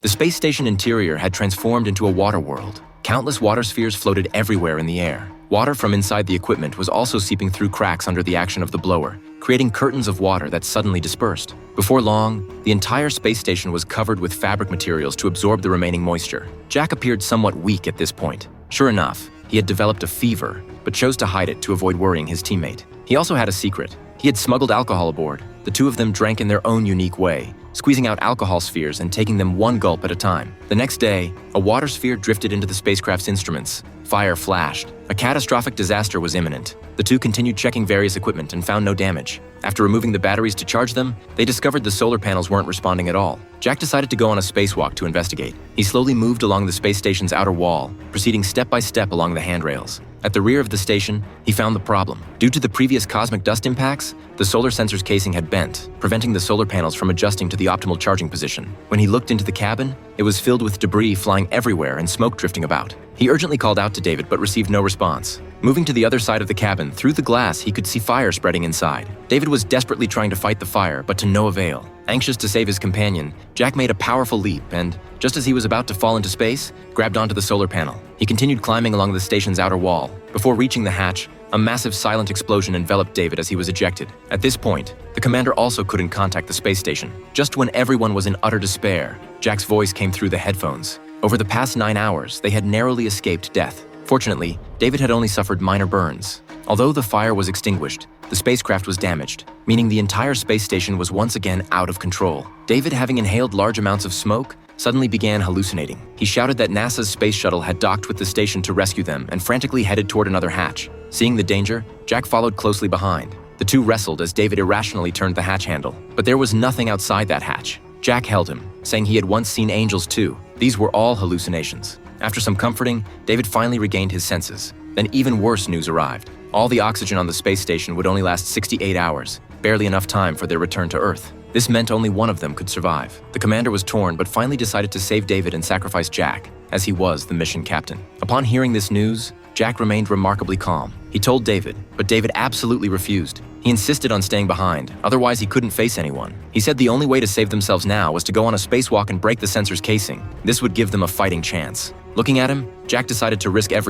The space station interior had transformed into a water world. Countless water spheres floated everywhere in the air. Water from inside the equipment was also seeping through cracks under the action of the blower, creating curtains of water that suddenly dispersed. Before long, the entire space station was covered with fabric materials to absorb the remaining moisture. Jack appeared somewhat weak at this point. Sure enough, he had developed a fever, but chose to hide it to avoid worrying his teammate. He also had a secret. He had smuggled alcohol aboard. The two of them drank in their own unique way, squeezing out alcohol spheres and taking them one gulp at a time. The next day, a water sphere drifted into the spacecraft's instruments. Fire flashed. A catastrophic disaster was imminent. The two continued checking various equipment and found no damage. After removing the batteries to charge them, they discovered the solar panels weren't responding at all. Jack decided to go on a spacewalk to investigate. He slowly moved along the space station's outer wall, proceeding step by step along the handrails. At the rear of the station, he found the problem. Due to the previous cosmic dust impacts, the solar sensor's casing had bent, preventing the solar panels from adjusting to the optimal charging position. When he looked into the cabin, it was filled with debris flying everywhere and smoke drifting about. He urgently called out to David but received no response. Moving to the other side of the cabin, through the glass, he could see fire spreading inside. David was desperately trying to fight the fire, but to no avail. Anxious to save his companion, Jack made a powerful leap and, just as he was about to fall into space, grabbed onto the solar panel. He continued climbing along the station's outer wall. Before reaching the hatch, a massive silent explosion enveloped David as he was ejected. At this point, the commander also couldn't contact the space station. Just when everyone was in utter despair, Jack's voice came through the headphones. Over the past 9 hours, they had narrowly escaped death. Fortunately, David had only suffered minor burns. Although the fire was extinguished, the spacecraft was damaged, meaning the entire space station was once again out of control. David, having inhaled large amounts of smoke, suddenly began hallucinating. He shouted that NASA's space shuttle had docked with the station to rescue them and frantically headed toward another hatch. Seeing the danger, Jack followed closely behind. The two wrestled as David irrationally turned the hatch handle, but there was nothing outside that hatch. Jack held him, saying he had once seen angels too. These were all hallucinations. After some comforting, David finally regained his senses. Then even worse news arrived. All the oxygen on the space station would only last 68 hours, barely enough time for their return to Earth. This meant only one of them could survive. The commander was torn but finally decided to save David and sacrifice Jack, as he was the mission captain. Upon hearing this news, Jack remained remarkably calm. He told David, but David absolutely refused. He insisted on staying behind, otherwise he couldn't face anyone. He said the only way to save themselves now was to go on a spacewalk and break the sensor's casing. This would give them a fighting chance. Looking at him, Jack decided to risk everything.